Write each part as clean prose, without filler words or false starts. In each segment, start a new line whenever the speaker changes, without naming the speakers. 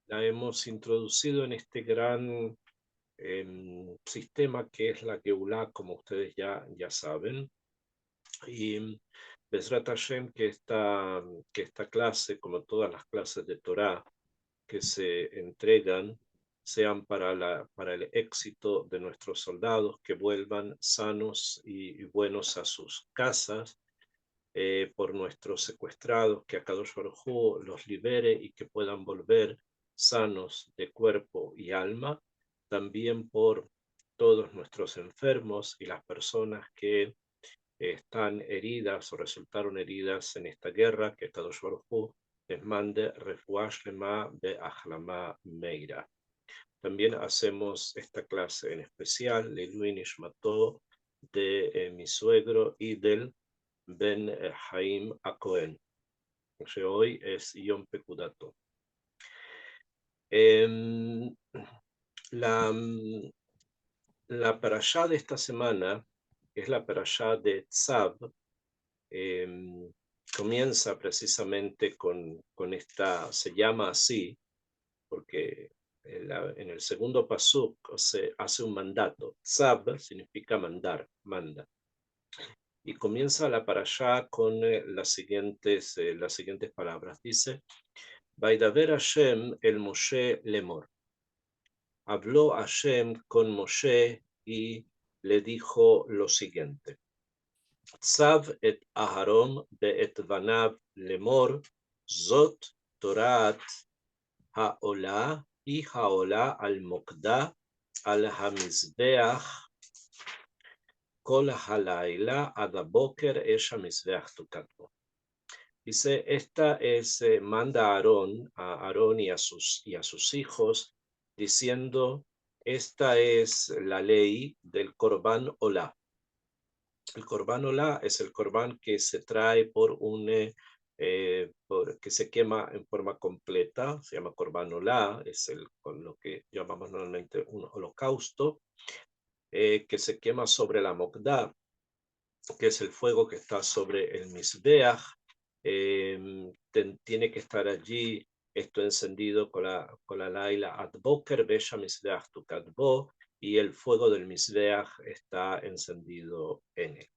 la hemos introducido en este gran sistema que es la Geulah, como ustedes ya saben. Y Bezrat Hashem, que esta clase, como todas las clases de Torah que se entregan, sean para el éxito de nuestros soldados, que vuelvan sanos y buenos a sus casas, por nuestros secuestrados, que Akadosh Baruj Hu los libere y que puedan volver sanos de cuerpo y alma, también por todos nuestros enfermos y las personas que están heridas o resultaron heridas en esta guerra, que Kadosh Baruj Hu les mande refuah shlema be'ahlama meira. También hacemos esta clase en especial, Leilui Nishmato, de mi suegro y del Ben Haim Acohen, que hoy es Yom Pekudato. La, la parashá de esta semana es la parashá de Tzav. Comienza precisamente con esta, se llama así, porque en el segundo pasuk se hace un mandato. Tzab significa mandar, manda. Y comienza la parashá con las siguientes palabras. Dice, Vaidaber Hashem el Moshe lemor. Habló Hashem con Moshe y le dijo lo siguiente. Tzav et Aharon be'et vanav lemor, zot Torat ha'olah y ha'olah al mokda al hamizbeach kol halayla ad aboker esh hamizbeach tukatbo. Dice, esta es, manda a Aarón y a sus hijos, diciendo, esta es la ley del Korban Olá. El Korban Olá es el Korban que se trae que se quema en forma completa, se llama Korban Olá, es con lo que llamamos normalmente un holocausto, que se quema sobre la Mokdá, que es el fuego que está sobre el Mizbeach. Tiene que estar allí esto encendido con la Laila Adboker, Besha Mizbeach Tukatbo, y el fuego del Mizbeach está encendido en él.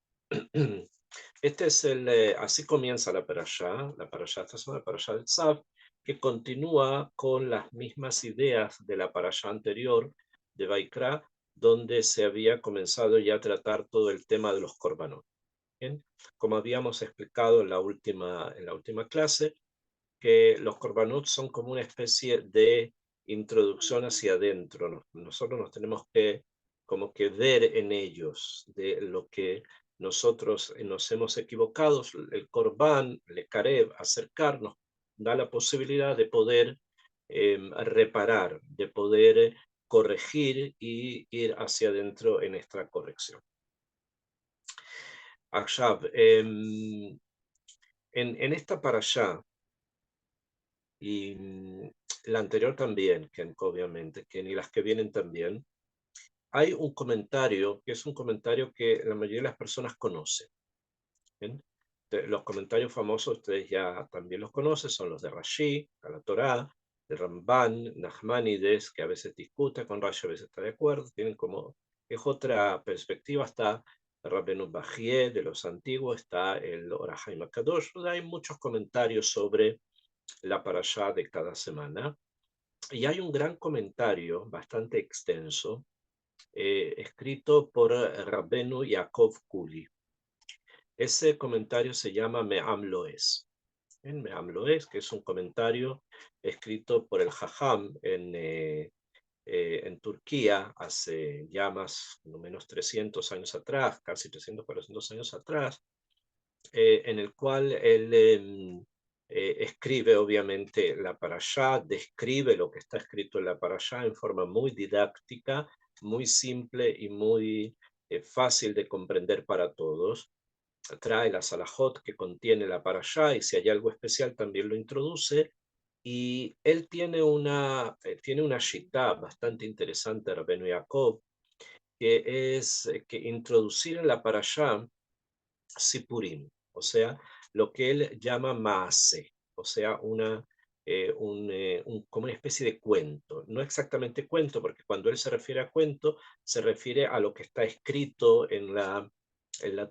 Así comienza la parashá. Esta es una parashá del Tzav, que continúa con las mismas ideas de la parashá anterior de Vaikra, donde se había comenzado ya a tratar todo el tema de los korbanot. Bien, como habíamos explicado en la última clase, que los korbanot son como una especie de introducción hacia adentro. Nosotros nos tenemos que como que ver en ellos de lo que nosotros nos hemos equivocado. El korban, el karev, acercarnos, da la posibilidad de poder reparar, de poder corregir y ir hacia adentro en esta corrección. Akshav, en esta parashá, y la anterior también, que obviamente, que ni las que vienen también, hay un comentario que es un comentario que la mayoría de las personas conocen. ¿Bien? Los comentarios famosos ustedes ya también los conocen, son los de Rashi, la Torá, de Ramban, Nachmanides, que a veces discute con Rashi, a veces está de acuerdo, tienen como, es otra perspectiva. Está Rabbenu Bajie de los antiguos, está el Or HaChaim HaKadosh. Hay muchos comentarios sobre la parashá de cada semana, y hay un gran comentario bastante extenso, escrito por Rabbenu Yaakov Kuli. Ese comentario se llama Me'am Loes. En Me'am Loes, que es un comentario escrito por el Jajam en Turquía hace ya más o menos 300 años atrás, casi 300, 400 años atrás, en el cual él escribe obviamente la parashá, describe lo que está escrito en la parashá en forma muy didáctica, muy simple y muy fácil de comprender para todos. Trae la salahot que contiene la parashá, y si hay algo especial también lo introduce. Y él tiene una shitá bastante interesante, Rabbeinu Yaakov, que es que introducir en la parashá sipurim, o sea, lo que él llama maase, o sea, como una especie de cuento. No exactamente cuento, porque cuando él se refiere a cuento, se refiere a lo que está escrito en la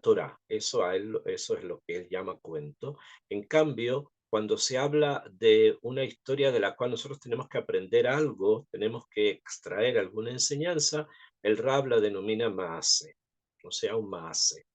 Torá. Eso es lo que él llama cuento. En cambio, cuando se habla de una historia de la cual nosotros tenemos que aprender algo, tenemos que extraer alguna enseñanza, el Rab la denomina maase, o sea, un maase.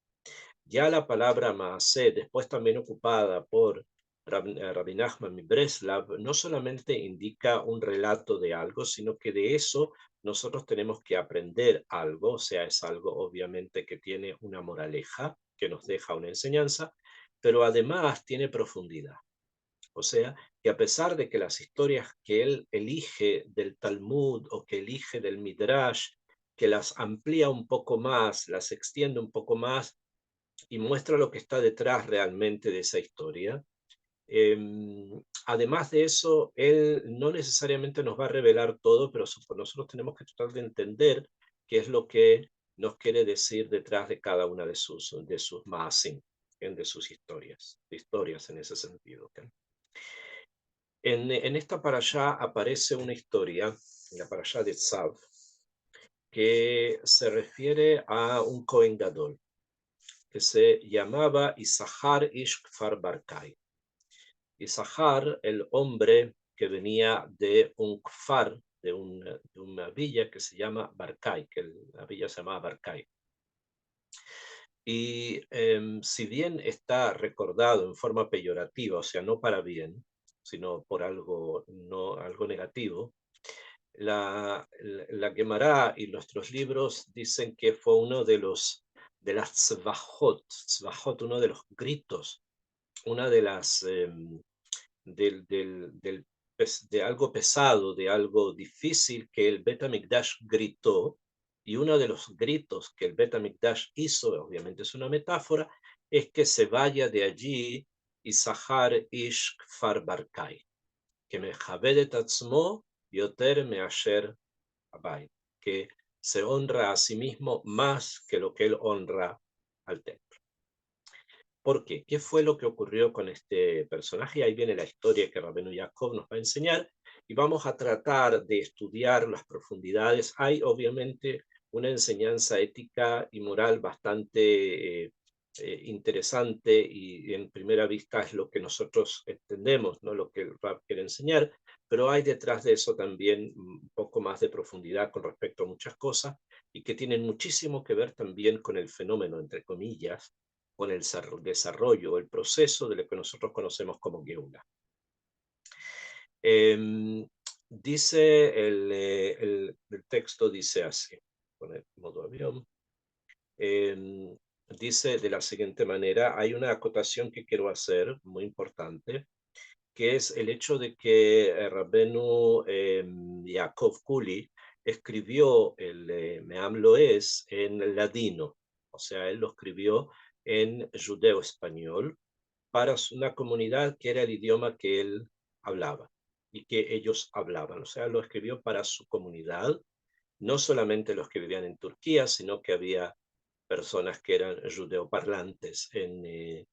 Ya la palabra maase, después también ocupada por Rabbi Nachman mi Breslav, no solamente indica un relato de algo, sino que de eso nosotros tenemos que aprender algo, o sea, es algo obviamente que tiene una moraleja, que nos deja una enseñanza, pero además tiene profundidad. O sea, que a pesar de que las historias que él elige del Talmud o que elige del Midrash, que las amplía un poco más, las extiende un poco más y muestra lo que está detrás realmente de esa historia, eh, además de eso, él no necesariamente nos va a revelar todo, pero nosotros tenemos que tratar de entender qué es lo que nos quiere decir detrás de cada una de sus maasim, de sus historias en ese sentido. ¿Okay? En esta parashá aparece una historia, en la parashá de Tzav, que se refiere a un Kohen Gadol, que se llamaba Isahar Ish Kfar Barkai. Isahar, el hombre que venía de un kfar, de una villa que se llama Barkai, que la villa se llama Barkai. Y si bien está recordado en forma peyorativa, o sea, no para bien, sino por algo, no, algo negativo, la Gemara y nuestros libros dicen que fue uno de las tzvahot, uno de los gritos, una de las de algo pesado, de algo difícil que el Bet HaMikdash gritó, y uno de los gritos que el Bet HaMikdash hizo, obviamente es una metáfora, es que se vaya de allí Isahar Ish Kfar Barkai, que me javedet atzmo yoter me asher abayit, que se honra a sí mismo más que lo que él honra al templo. ¿Por qué? ¿Qué fue lo que ocurrió con este personaje? Y ahí viene la historia que Rabenu Yaakov nos va a enseñar y vamos a tratar de estudiar las profundidades. Hay obviamente una enseñanza ética y moral bastante interesante y en primera vista es lo que nosotros entendemos, no lo que el Rab quiere enseñar, pero hay detrás de eso también un poco más de profundidad con respecto a muchas cosas y que tienen muchísimo que ver también con el fenómeno, entre comillas, con el desarrollo, el proceso de lo que nosotros conocemos como Geula. Dice el texto, dice así, con el modo avión, dice de la siguiente manera, hay una acotación que quiero hacer, muy importante, que es el hecho de que Rabbenu Yaakov Kuli escribió el Meam Loes en ladino, o sea, él lo escribió en judeo español para una comunidad que era el idioma que él hablaba y que ellos hablaban, o sea, lo escribió para su comunidad, no solamente los que vivían en Turquía, sino que había personas que eran judeoparlantes en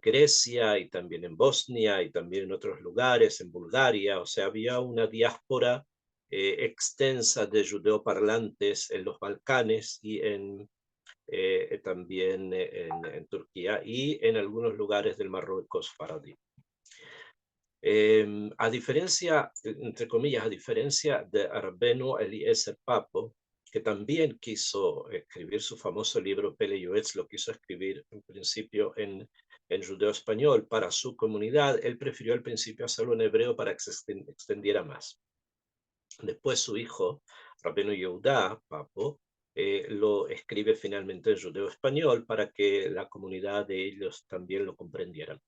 Grecia y también en Bosnia y también en otros lugares, en Bulgaria, o sea, había una diáspora extensa de judeoparlantes en los Balcanes y también en Turquía y en algunos lugares del Marruecos faradí. A diferencia, entre comillas, a diferencia de Rabbeinu Eliezer Papo, que también quiso escribir su famoso libro Pele Yoetz, lo quiso escribir en principio en judeo español para su comunidad, él prefirió al principio hacerlo en hebreo para que se extendiera más. Después su hijo, Rabbeinu Yehudá Papo, lo escribe finalmente en judeo español para que la comunidad de ellos también lo comprendieran.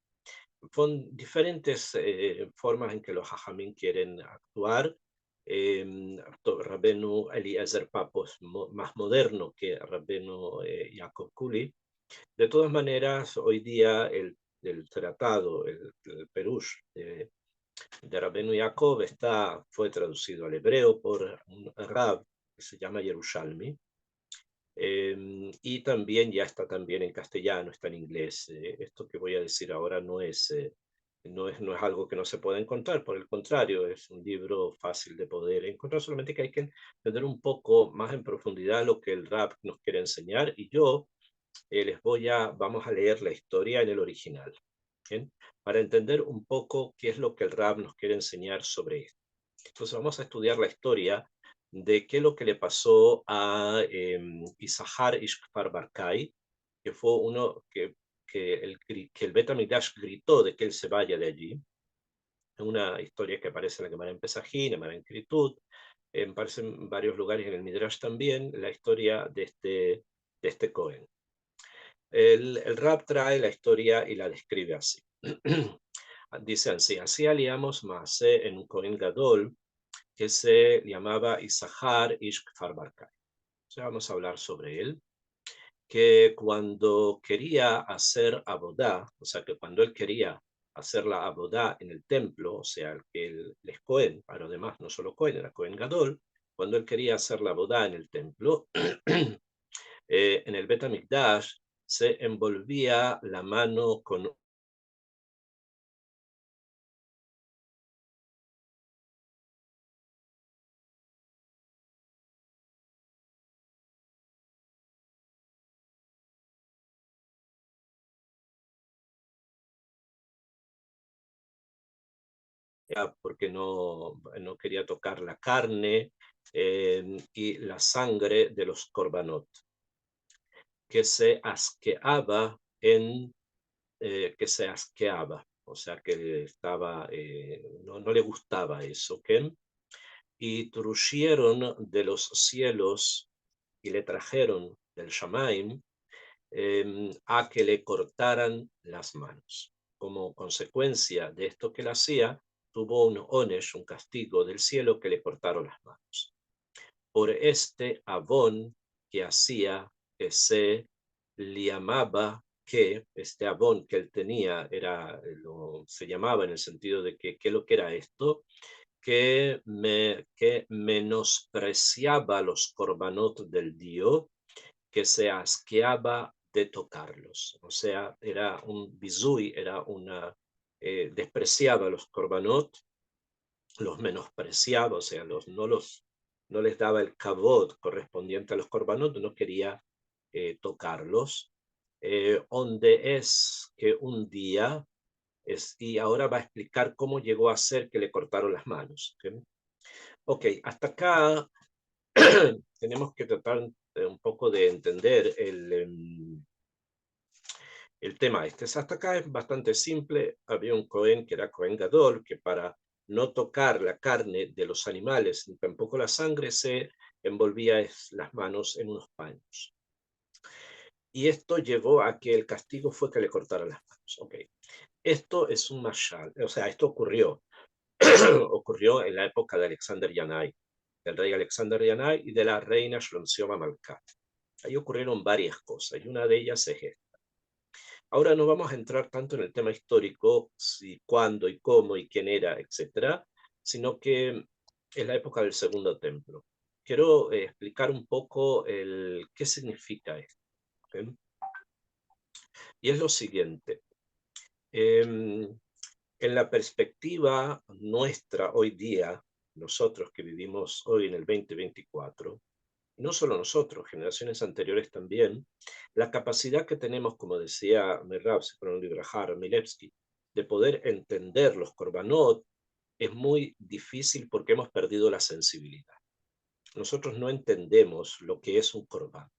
Son diferentes formas en que los hajamim quieren actuar. Rabenu Eliezer Papo es más moderno que Rabenu Yaakov Kuli. De todas maneras, hoy día el tratado, el Perush de Rabenu Yaakov fue traducido al hebreo por un rab que se llama Yerushalmi. Y también ya está también en castellano, está en inglés. Esto que voy a decir ahora no es no es algo que no se pueda encontrar, por el contrario, es un libro fácil de poder encontrar, solamente que hay que entender un poco más en profundidad lo que el rap nos quiere enseñar. Y yo vamos a leer la historia en el original, ¿bien? Para entender un poco qué es lo que el rap nos quiere enseñar sobre esto. Entonces vamos a estudiar la historia de qué es lo que le pasó a Issachar Ishkfar Barkai, que fue uno que el Bet HaMikdash gritó de que él se vaya de allí. Es una historia que aparece en la Gemara en Pesajim, en la Gemara en Kritud, aparece en varios lugares en el Midrash también, la historia de este Cohen. El Rab trae la historia y la describe así. Dice así: así aliamos Maaseh en un Cohen Gadol que se llamaba Issachar Ish Kfar Barkai. O sea, vamos a hablar sobre él, que cuando quería hacer abodá, o sea, que cuando él quería hacer la abodá en el templo, o sea, que él es Cohen, pero además no solo Cohen, era Cohen Gadol, cuando él quería hacer la abodá en el templo, en el Bet HaMikdash se envolvía la mano con porque no quería tocar la carne y la sangre de los korbanot, que se asqueaba que se asqueaba, o sea que no le gustaba eso, ¿ok? Y truxieron de los cielos y le trajeron del Shamaim a que le cortaran las manos. Como consecuencia de esto que él hacía, tuvo un onesh, un castigo del cielo, que le cortaron las manos. Por este abón que hacía, que se llamaba, que este abón que él tenía se llamaba en el sentido de que, ¿qué lo que era esto? Que menospreciaba los korbanot del Dios, que se asqueaba de tocarlos. O sea, era un bizui, despreciaba los korbanot, los menospreciaba, o sea, no les daba el kavod correspondiente a los korbanot, no quería tocarlos. Donde es que un día, y ahora va a explicar cómo llegó a ser que le cortaron las manos. ¿Okay? Ok, hasta acá tenemos que tratar un poco de entender el tema este. Hasta acá es bastante simple. Había un Cohen que era Cohen Gadol, que para no tocar la carne de los animales ni tampoco la sangre se envolvía las manos en unos paños. Y esto llevó a que el castigo fue que le cortaran las manos. Okay. Esto es un mashal, o sea, esto ocurrió. Ocurrió en la época de Alexander Yanai, del rey Alexander Yanai y de la reina Shlonsioma Malkat. Ahí ocurrieron varias cosas y una de ellas es esta. Ahora no vamos a entrar tanto en el tema histórico, si, cuándo y cómo y quién era, etcétera, sino que es la época del Segundo Templo. Quiero explicar un poco qué significa esto. ¿Okay? Y es lo siguiente. En la perspectiva nuestra hoy día, nosotros que vivimos hoy en el 2024, no solo nosotros, generaciones anteriores también, la capacidad que tenemos, como decía Merab Librahar, Milevsky, de poder entender los korbanot es muy difícil porque hemos perdido la sensibilidad. Nosotros no entendemos lo que es un korban,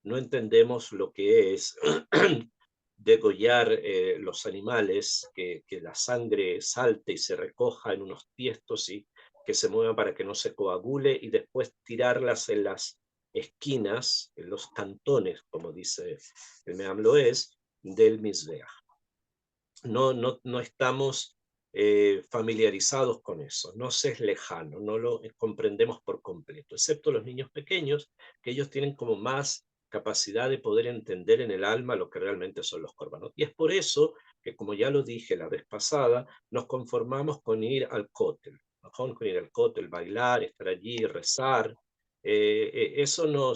no entendemos lo que es degollar los animales, que la sangre salte y se recoja en unos tiestos y que se muevan para que no se coagule y después tirarlas en las esquinas, en los cantones, como dice el Meam Loez, del Mizbeach. No estamos familiarizados con eso, nos es lejano, no lo comprendemos por completo, excepto los niños pequeños, que ellos tienen como más capacidad de poder entender en el alma lo que realmente son los korbanot. Y es por eso que, como ya lo dije la vez pasada, nos conformamos con ir al cótel, con ir al cótel, bailar, estar allí, rezar. Eso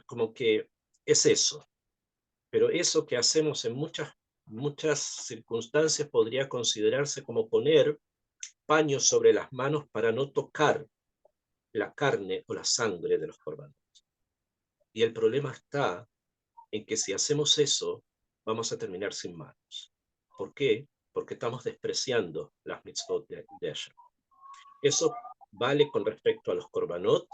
como que es eso, pero eso que hacemos en muchas muchas circunstancias podría considerarse como poner paños sobre las manos para no tocar la carne o la sangre de los corbanos. Y el problema está en que si hacemos eso, vamos a terminar sin manos. ¿Por qué? Porque estamos despreciando las mitzvot de Hashem. Eso vale con respecto a los korbanot,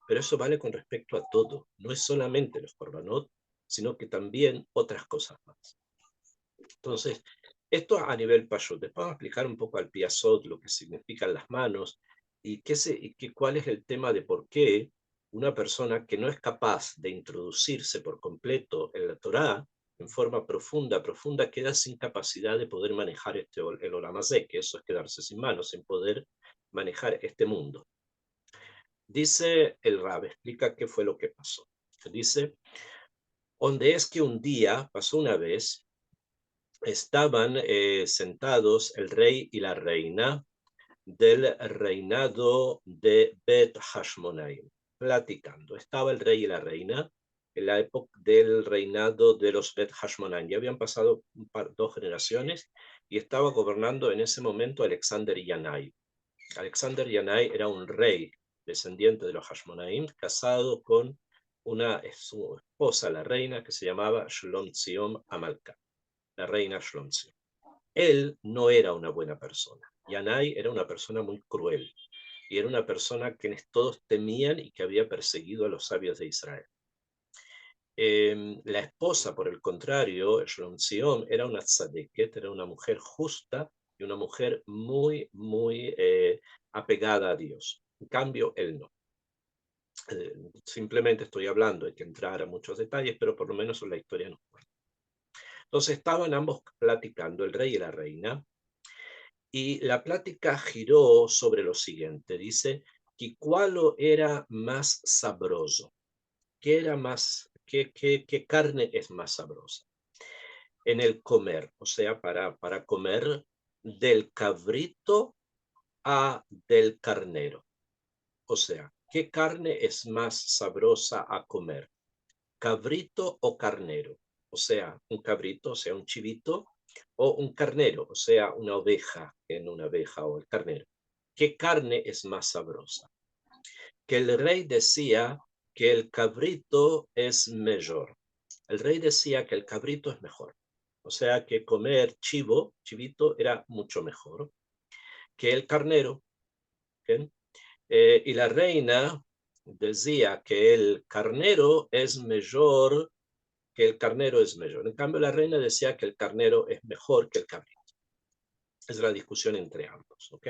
pero eso vale con respecto a todo. No es solamente los korbanot, sino que también otras cosas más. Entonces, esto a nivel pashut. Después vamos a explicar un poco al piasot lo que significan las manos y cuál es el tema de por qué una persona que no es capaz de introducirse por completo en la Torá en forma profunda, queda sin capacidad de poder manejar el Olam Hazé, que eso es quedarse sin manos, sin poder manejar este mundo. Dice el Rab, explica qué fue lo que pasó. Dice, donde es que un día, pasó una vez, estaban sentados el rey y la reina del reinado de Bet Hashmonaim, platicando. Estaba el rey y la reina en la época del reinado de los Bet Hashmonaim. Ya habían pasado dos generaciones y estaba gobernando en ese momento Alexander Yanai. Alexander Yanai era un rey descendiente de los Hashmonaim, casado con su esposa, la reina, que se llamaba Shlom Tzion Amalcá, la reina Shlom Tzion. Él no era una buena persona. Yanai era una persona muy cruel y era una persona que todos temían y que había perseguido a los sabios de Israel. La esposa, por el contrario, Shlom Tzion, era una tzadeket, era una mujer justa y una mujer muy apegada a Dios. En cambio, él no. Simplemente estoy hablando, hay que entrar a muchos detalles, pero por lo menos la historia nos cuenta. Entonces estaban ambos platicando, el rey y la reina, y la plática giró sobre lo siguiente. Dice que cuál era más sabroso, qué era más, qué carne es más sabrosa en el comer, o sea, para comer del cabrito a del carnero. O sea, ¿qué carne es más sabrosa a comer? ¿Cabrito o carnero? O sea, un cabrito, o sea, un chivito, o un carnero, o sea, una oveja, o el carnero. ¿Qué carne es más sabrosa? Que el rey decía que el cabrito es mejor. El rey decía que el cabrito es mejor. O sea, que comer chivito, era mucho mejor que el carnero. ¿Okay? Y la reina decía que el carnero es mejor, En cambio, la reina decía que el carnero es mejor que el cabrito. Es la discusión entre ambos, ¿ok?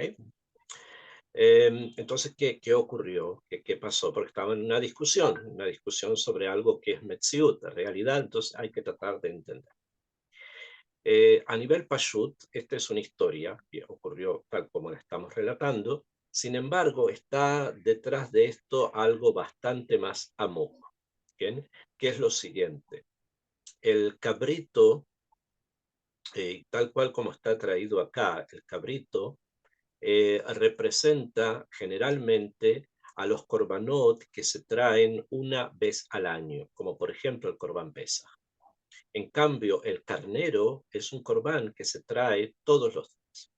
Entonces, ¿qué ocurrió? ¿Qué pasó? Porque estaban en una discusión sobre algo que es Metziut, la realidad, entonces hay que tratar de entender. A nivel Pashut, esta es una historia que ocurrió tal como la estamos relatando. Sin embargo, está detrás de esto algo bastante más amok, ¿bien? Que es lo siguiente. El cabrito, tal cual como está traído acá, el cabrito representa generalmente a los korbanot que se traen una vez al año, como por ejemplo el Korban Pesach. En cambio, el carnero es un corbán que se trae todos los días.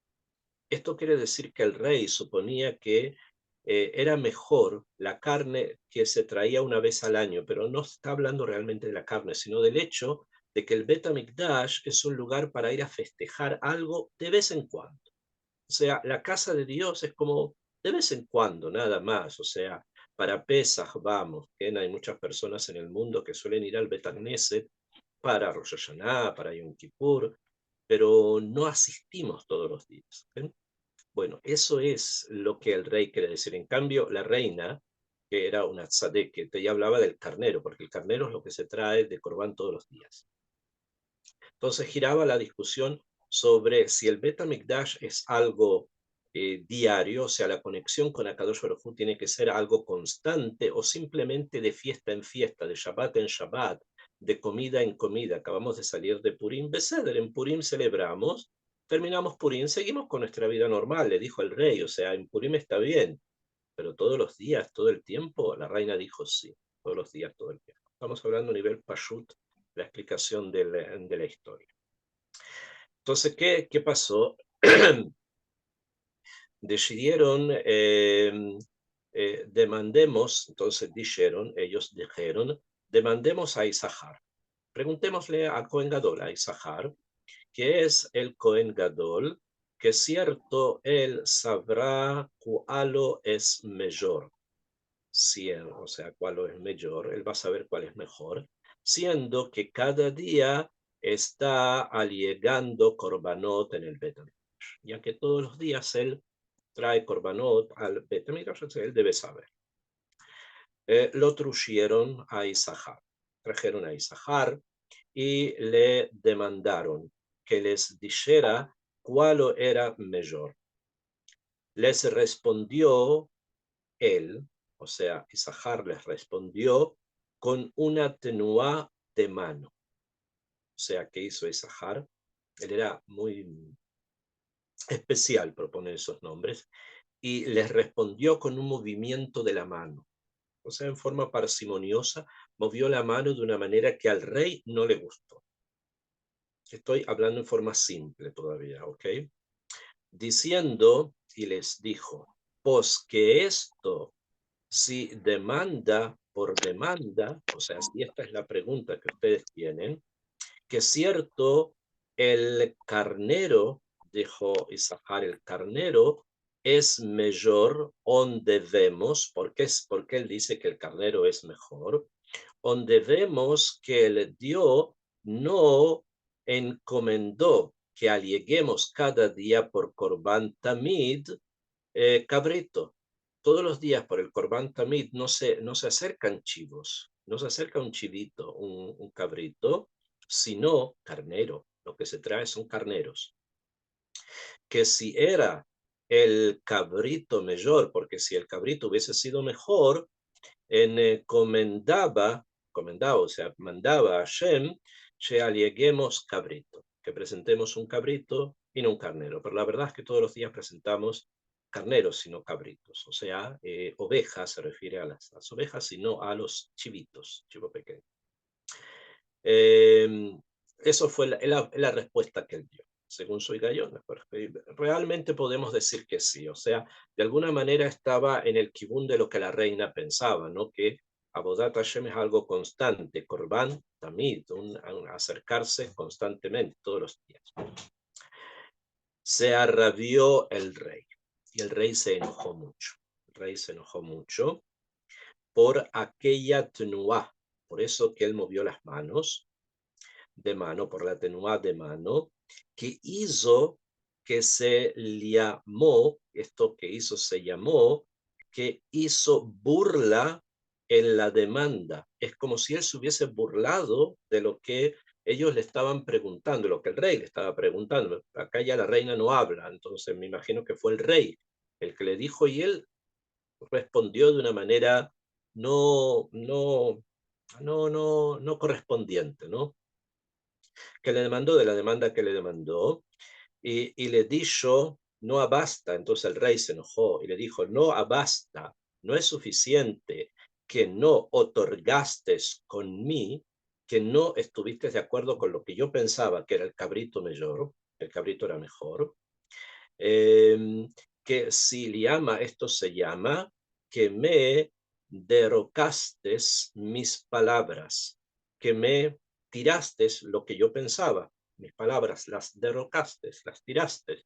Esto quiere decir que el rey suponía que era mejor la carne que se traía una vez al año, pero no está hablando realmente de la carne, sino del hecho de que el Bet HaMikdash es un lugar para ir a festejar algo de vez en cuando. O sea, la casa de Dios es como de vez en cuando, nada más. O sea, para Pesaj vamos, que hay muchas personas en el mundo que suelen ir al Bet Knesset para Rosh Hashanah, para Yom Kippur, pero no asistimos todos los días. ¿Ven? Bueno, eso es lo que el rey quiere decir. En cambio, la reina, que era una tzadeket, ella hablaba del carnero, porque el carnero es lo que se trae de Corbán todos los días. Entonces giraba la discusión sobre si el Bet HaMikdash es algo diario, o sea, la conexión con Akadosh Baruj Hu tiene que ser algo constante o simplemente de fiesta en fiesta, de Shabbat en Shabbat, de comida en comida. Acabamos de salir de Purim Beseder, en Purim celebramos, terminamos Purim, seguimos con nuestra vida normal, le dijo el rey, o sea, en Purim está bien, pero todos los días, todo el tiempo, la reina dijo sí, todos los días, todo el tiempo. Estamos hablando a nivel Pashut, la explicación de la historia. Entonces, ¿qué pasó? Decidieron, demandemos, entonces ellos dijeron, demandemos a Isahar. Preguntémosle a Cohen Gadol, a Isahar, que es el Cohen Gadol, que cierto él sabrá cuál es mejor, o sea, cuál es mejor, él va a saber cuál es mejor, siendo que cada día está allegando korbanot en el Bet HaMikdash, ya que todos los días él trae korbanot al Bet HaMikdash, él debe saber. Lo trajeron a Isahar y le demandaron que les dijera cuál era mejor. Les respondió él, o sea, Isahar les respondió con una tenuá de mano. O sea, ¿qué hizo Isahar? Él era muy especial por poner esos nombres y les respondió con un movimiento de la mano. O sea, en forma parsimoniosa, movió la mano de una manera que al rey no le gustó. Estoy hablando en forma simple todavía, ¿ok? Diciendo, y les dijo, pues que esto, si demanda por demanda, o sea, si esta es la pregunta que ustedes tienen, que es cierto, el carnero, dijo Isahar, el carnero es mejor donde vemos, porque él dice que el carnero es mejor, donde vemos que el Dios no encomendó que alleguemos cada día por Corban Tamid cabrito. Todos los días por el Corban Tamid no se acercan chivos, no se acerca un chivito, un cabrito, sino carnero. Lo que se trae son carneros. Que si era el cabrito mejor, porque si el cabrito hubiese sido mejor, o sea, mandaba a Hashem que alleguemos cabrito, que presentemos un cabrito y no un carnero. Pero la verdad es que todos los días presentamos carneros, sino cabritos. O sea, ovejas se refiere a las ovejas y no a los chivitos, chivo pequeño. Eso fue la respuesta que él dio, según soy gallona. Realmente podemos decir que sí, o sea, de alguna manera estaba en el kibún de lo que la reina pensaba, ¿no? Que Abodat Hashem es algo constante, Korban Tamid, un acercarse constantemente, todos los días. Se arrabió el rey, y el rey se enojó mucho. El rey se enojó mucho por aquella tenuá, por eso que él movió las manos, por la tenuá de mano, que hizo que se llamó, esto que hizo se llamó, que hizo burla en la demanda. Es como si él se hubiese burlado de lo que ellos le estaban preguntando, lo que el rey le estaba preguntando. Acá ya la reina no habla, entonces me imagino que fue el rey el que le dijo y él respondió de una manera no, no, no correspondiente, ¿no? Que le demandó, de la demanda que le demandó, y le dijo, no abasta. Entonces el rey se enojó y le dijo, no abasta, no es suficiente que no otorgaste con mí, que no estuviste de acuerdo con lo que yo pensaba que era el cabrito mejor, el cabrito era mejor, que si llama, esto se llama, que me derrocaste mis palabras, que me tiraste lo que yo pensaba, mis palabras, las derrocaste, las tiraste,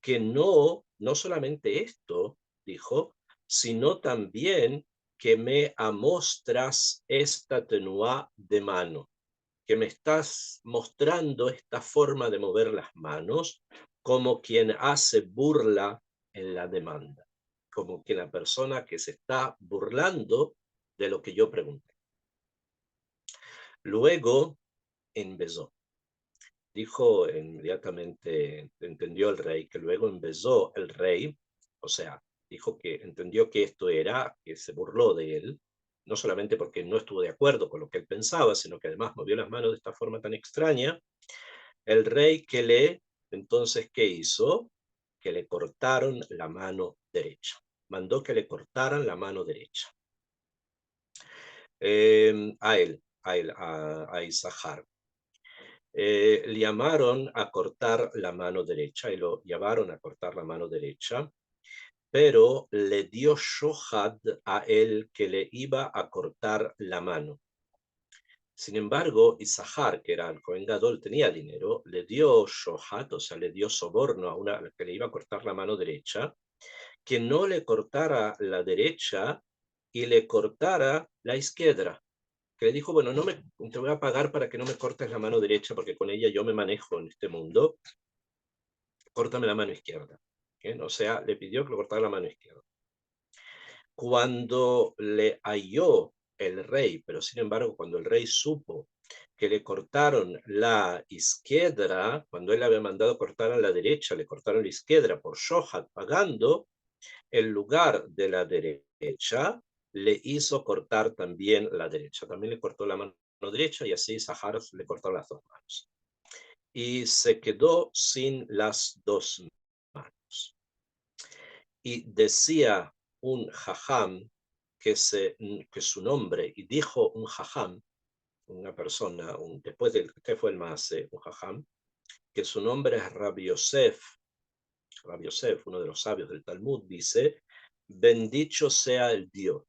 que no solamente esto, dijo, sino también que me amostras esta tenuá de mano, que me estás mostrando esta forma de mover las manos como quien hace burla en la demanda, como que la persona que se está burlando de lo que yo pregunté. Luego empezó. Dijo inmediatamente, entendió el rey, que luego empezó el rey, o sea, dijo que entendió que esto era, que se burló de él, no solamente porque no estuvo de acuerdo con lo que él pensaba, sino que además movió las manos de esta forma tan extraña. El rey entonces, ¿qué hizo? Que le cortaron la mano derecha. Mandó que le cortaran la mano derecha. A él, a Isahar. le llamaron a cortar la mano derecha y lo llevaron a cortar la mano derecha, pero le dio shohad a él que le iba a cortar la mano. Sin embargo, Isahar, que era el Cohen Gadol, tenía dinero, le dio shohat, o sea, le dio soborno a una que le iba a cortar la mano derecha, que no le cortara la derecha y le cortara la izquierda. Que le dijo, bueno, te voy a pagar para que no me cortes la mano derecha porque con ella yo me manejo en este mundo, córtame la mano izquierda. ¿Bien? O sea, le pidió que le cortara la mano izquierda. Cuando le halló el rey, pero sin embargo, cuando el rey supo que le cortaron la izquierda, cuando él había mandado cortar a la derecha, le cortaron la izquierda por shohat pagando, en lugar de la derecha, le hizo cortar también la derecha. También le cortó la mano derecha y así Sahar le cortó las dos manos. Y se quedó sin las dos manos. Y decía un jajam que su nombre, y dijo un jajam, una persona, después del que fue el Maase, un jajam, que su nombre es Rabbi Yosef. Rabbi Yosef, uno de los sabios del Talmud, dice, bendito sea el Dios,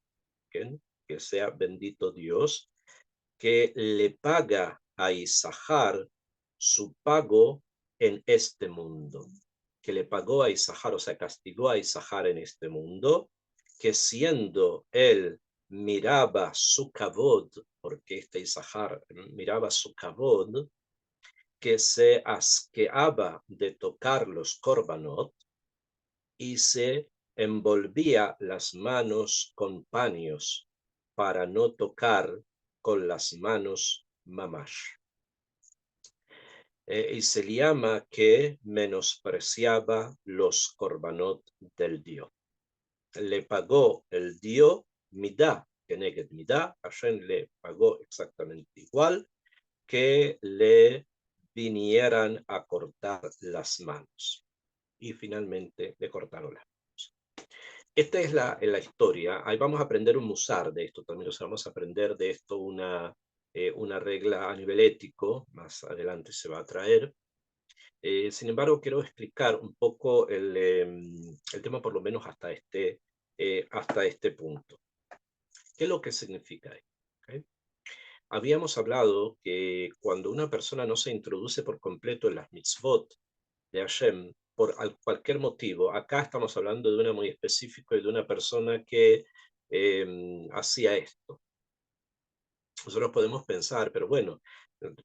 ¿okay? Que sea bendito Dios, que le paga a Isahar su pago en este mundo, que le pagó a Isahar, o sea, castigó a Isahar en este mundo, que siendo él miraba su kavod, porque este Isahar miraba su kavod, que se asqueaba de tocar los korbanot y se envolvía las manos con paños para no tocar con las manos mamash. Y se le llama que menospreciaba los korbanot del Dios. Le pagó el Dios midá, que neged midá, Hashem le pagó exactamente igual que le vinieran a cortar las manos. Y finalmente le cortaron las manos. Esta es la historia. Ahí vamos a aprender un musar de esto también. O sea, vamos a aprender de esto una regla a nivel ético. Más adelante se va a traer. Sin embargo, quiero explicar un poco el tema, por lo menos hasta este punto. ¿Qué es lo que significa esto? ¿Okay? Habíamos hablado que cuando una persona no se introduce por completo en las mitzvot de Hashem, por cualquier motivo, acá estamos hablando de una muy específico y de una persona que hacía esto. Nosotros podemos pensar, pero bueno,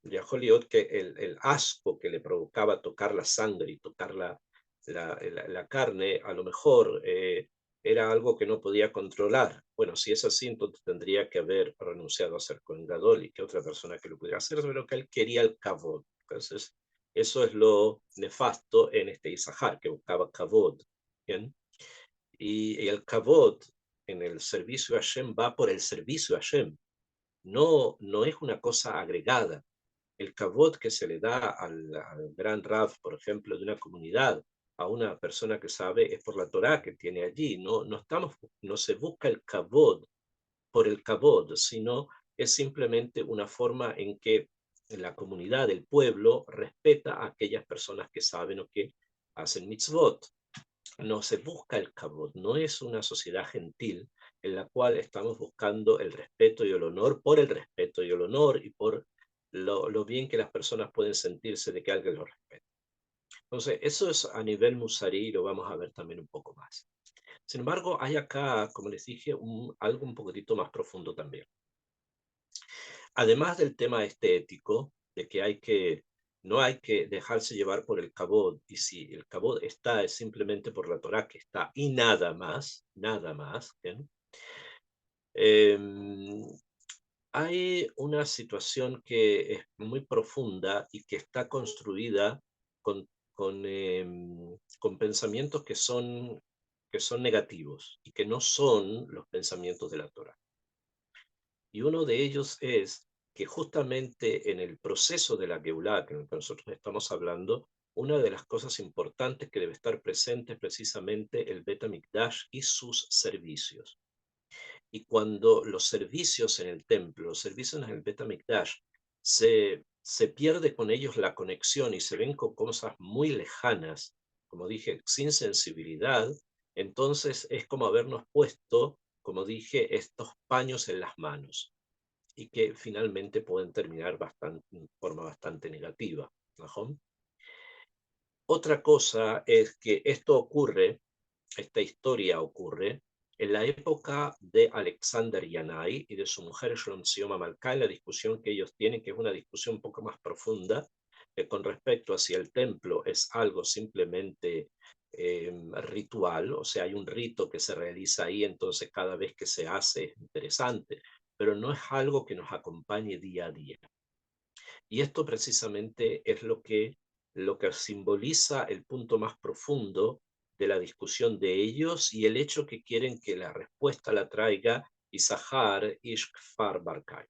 ya Joliot, que el asco que le provocaba tocar la sangre y tocar la carne, a lo mejor era algo que no podía controlar. Bueno, si es así, entonces tendría que haber renunciado a ser Kohen Gadol y que otra persona que lo pudiera hacer, pero que él quería el kavod. Entonces, eso es lo nefasto en este Isahar, que buscaba kavod. ¿Bien? Y el kavod en el servicio a Hashem va por el servicio a Hashem. No es una cosa agregada. El kavod que se le da al gran Rav, por ejemplo, de una comunidad, a una persona que sabe, es por la Torá que tiene allí. No se busca el kavod por el kavod, sino es simplemente una forma en que la comunidad, el pueblo, respeta a aquellas personas que saben o que hacen mitzvot. No se busca el kavod, no es una sociedad gentil en la cual estamos buscando el respeto y el honor por el respeto y el honor y por lo bien que las personas pueden sentirse de que alguien los respete. Entonces, eso es a nivel musarí y lo vamos a ver también un poco más. Sin embargo, hay acá, como les dije, algo un poquitito más profundo también. Además del tema estético, de que no hay que dejarse llevar por el kabod, y si el kabod está es simplemente por la Torah que está, y nada más, ¿bien? Hay una situación que es muy profunda y que está construida con, con pensamientos que son negativos y que no son los pensamientos de la Torah. Y uno de ellos es que justamente en el proceso de la Geulah, que nosotros estamos hablando, una de las cosas importantes que debe estar presente es precisamente el Bet HaMikdash y sus servicios. Y cuando los servicios en el templo, los servicios en el Bet HaMikdash se se pierde con ellos la conexión y se ven con cosas muy lejanas, como dije, sin sensibilidad, entonces es como habernos puesto, como dije, estos paños en las manos y que finalmente pueden terminar de forma bastante negativa, ¿no? Otra cosa es que esto ocurre, esta historia ocurre en la época de Alexander Yanai y de su mujer Shlomzioma Malkai, la discusión que ellos tienen, que es una discusión un poco más profunda, con respecto a si el templo es algo simplemente ritual, o sea, hay un rito que se realiza ahí, entonces cada vez que se hace es interesante, pero no es algo que nos acompañe día a día. Y esto precisamente es lo que simboliza el punto más profundo de la discusión de ellos y el hecho que quieren que la respuesta la traiga Isahar Ishkfar Barkai.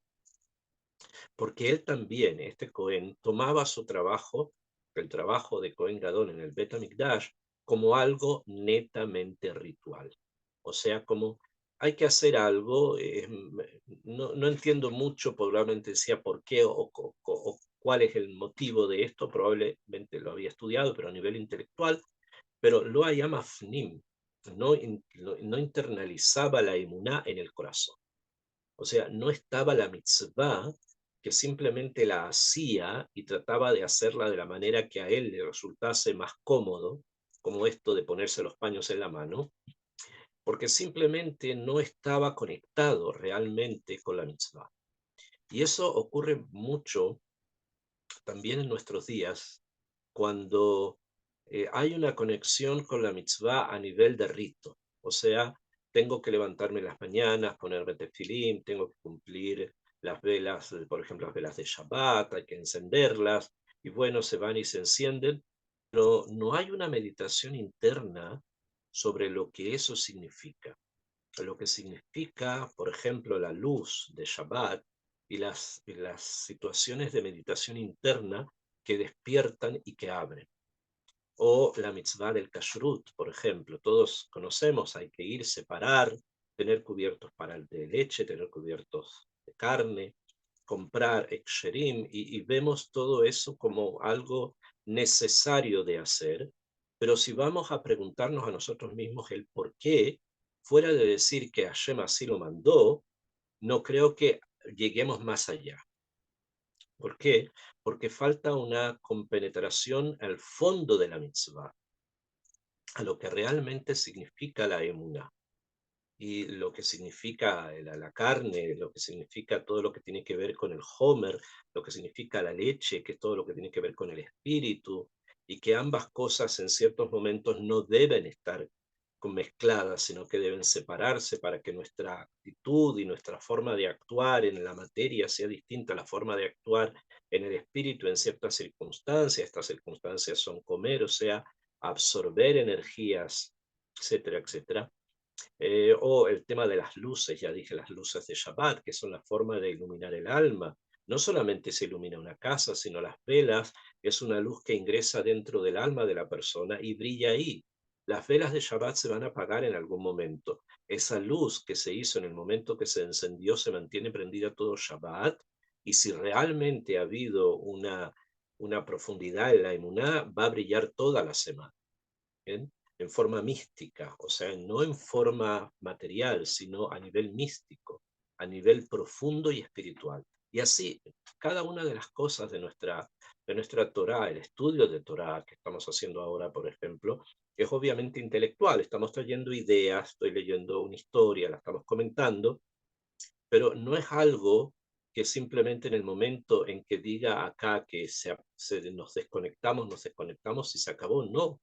Porque él también, este Cohen, tomaba su trabajo, el trabajo de Cohen Gadol en el Bet HaMikdash, como algo netamente ritual. O sea, como hay que hacer algo, no entiendo mucho, probablemente decía por qué o cuál es el motivo de esto, probablemente lo había estudiado, pero a nivel intelectual, pero lo llama Fnim, no internalizaba la emuná en el corazón. O sea, no estaba la mitzvah que simplemente la hacía y trataba de hacerla de la manera que a él le resultase más cómodo, como esto de ponerse los paños en la mano, porque simplemente no estaba conectado realmente con la mitzvah. Y eso ocurre mucho también en nuestros días, cuando hay una conexión con la mitzvah a nivel de rito. O sea, tengo que levantarme las mañanas, ponerme tefilim, tengo que cumplir las velas, por ejemplo, las velas de Shabbat, hay que encenderlas, y bueno, se van y se encienden, pero no hay una meditación interna sobre lo que eso significa. Lo que significa, por ejemplo, la luz de Shabbat y las situaciones de meditación interna que despiertan y que abren. O la mitzvah del kashrut, por ejemplo. Todos conocemos, hay que ir, separar, tener cubiertos para el de leche, tener cubiertos de carne, comprar eksherim, y vemos todo eso como algo necesario de hacer. Pero si vamos a preguntarnos a nosotros mismos el por qué, fuera de decir que Hashem así lo mandó, no creo que lleguemos más allá. ¿Por qué? Porque falta una compenetración al fondo de la mitzvah, a lo que realmente significa la emuná y lo que significa la carne, lo que significa todo lo que tiene que ver con el homer, lo que significa la leche, que es todo lo que tiene que ver con el espíritu, y que ambas cosas en ciertos momentos no deben estar mezcladas, sino que deben separarse para que nuestra actitud y nuestra forma de actuar en la materia sea distinta a la forma de actuar en el espíritu en ciertas circunstancias. Estas circunstancias son comer, o sea, absorber energías, etcétera, etcétera. O el tema de las luces, ya dije, las luces de Shabbat, que son la forma de iluminar el alma. No solamente se ilumina una casa, sino las velas, es una luz que ingresa dentro del alma de la persona y brilla ahí. Las velas de Shabbat se van a apagar en algún momento. Esa luz que se hizo en el momento que se encendió se mantiene prendida todo Shabbat. Y si realmente ha habido una profundidad en la emuná, va a brillar toda la semana. ¿Bien? En forma mística, o sea, no en forma material, sino a nivel místico, a nivel profundo y espiritual. Y así, cada una de las cosas de nuestra Torá, el estudio de Torá que estamos haciendo ahora, por ejemplo, es obviamente intelectual, estamos trayendo ideas, estoy leyendo una historia, la estamos comentando, pero no es algo que simplemente en el momento en que diga acá que nos desconectamos y se acabó, no,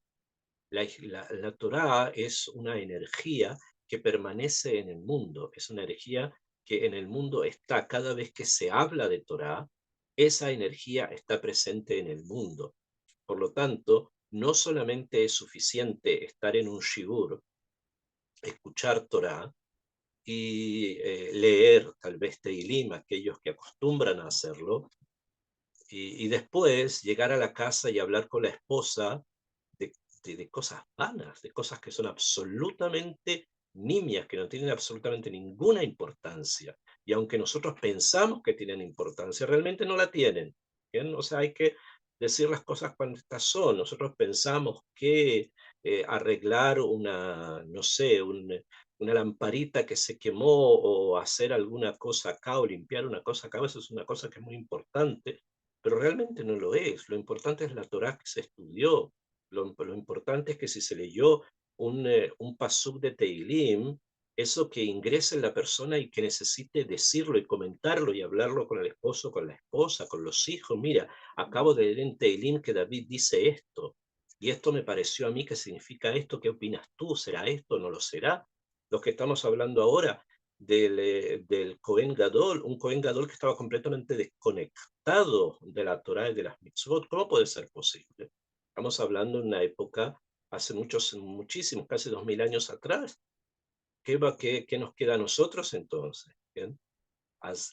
la Torá es una energía que permanece en el mundo, es una energía que en el mundo está cada vez que se habla de Torá, esa energía está presente en el mundo. Por lo tanto, no solamente es suficiente estar en un shibur, escuchar Torá y leer tal vez Teilim, aquellos que acostumbran a hacerlo, y después llegar a la casa y hablar con la esposa de, de cosas vanas, de cosas que son absolutamente nimias, que no tienen absolutamente ninguna importancia. Y aunque nosotros pensamos que tienen importancia, realmente no la tienen. ¿bien? O sea, hay que decir las cosas cuando estas son. Nosotros pensamos que arreglar una, no sé, una lamparita que se quemó o hacer alguna cosa acá o limpiar una cosa acá, eso es una cosa que es muy importante, pero realmente no lo es. Lo importante es la Torá que se estudió. Lo importante es que si se leyó un pasuk de Teilim, eso que ingrese en la persona y que necesite decirlo y comentarlo y hablarlo con el esposo, con la esposa, con los hijos. Mira, acabo de leer en Teilim que David dice esto, y esto me pareció a mí que significa esto. ¿Qué opinas tú? ¿Será esto? ¿No lo será? Los que estamos hablando ahora del Cohen Gadol, un Cohen Gadol que estaba completamente desconectado de la Torá y de las mitzvot. ¿Cómo puede ser posible? Estamos hablando de una época hace muchísimos, casi 2000 años atrás. ¿Qué nos queda a nosotros entonces? ¿Bien?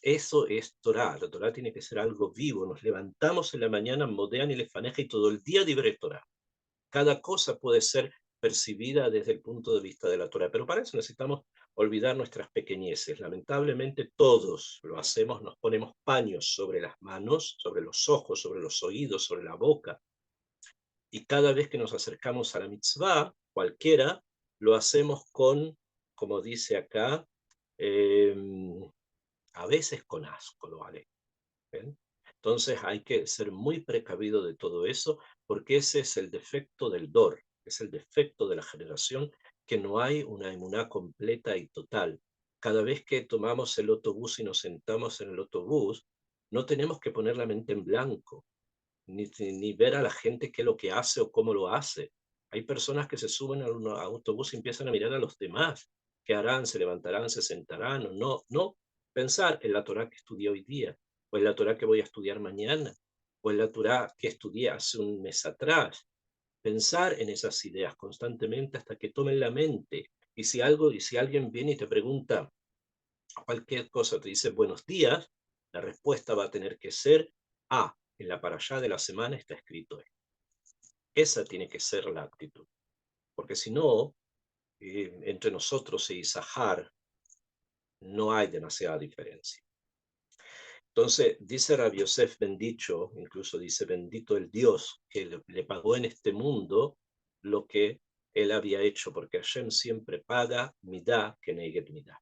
Eso es Torah. La Torah tiene que ser algo vivo. Nos levantamos en la mañana, modean y lefaneja, y todo el día libre Torah. Cada cosa puede ser percibida desde el punto de vista de la Torah, pero para eso necesitamos olvidar nuestras pequeñeces. Lamentablemente todos lo hacemos, nos ponemos paños sobre las manos, sobre los ojos, sobre los oídos, sobre la boca, y cada vez que nos acercamos a la mitzvah, cualquiera, lo hacemos con, como dice acá, eh, a veces con asco, lo haré. ¿Ven? Entonces hay que ser muy precavido de todo eso, porque ese es el defecto del DOR, es el defecto de la generación, que no hay una emuná completa y total. Cada vez que tomamos el autobús y nos sentamos en el autobús, no tenemos que poner la mente en blanco, ni ver a la gente qué es lo que hace o cómo lo hace. Hay personas que se suben a un autobús y empiezan a mirar a los demás. ¿Qué harán? ¿Se levantarán? ¿Se sentarán? ¿O no? No. Pensar en la Torah que estudié hoy día, o en la Torah que voy a estudiar mañana, o en la Torah que estudié hace un mes atrás. Pensar en esas ideas constantemente hasta que tomen la mente. Y si alguien viene y te pregunta cualquier cosa, te dice buenos días, la respuesta va a tener que ser, en la parashá de la semana está escrito esto. Esa tiene que ser la actitud, porque si no, entre nosotros y Isahar no hay demasiada diferencia. Entonces, dice Rabbi Yosef bendicho, incluso dice bendito el Dios que le pagó en este mundo lo que él había hecho, porque Hashem siempre paga midá que neget midá.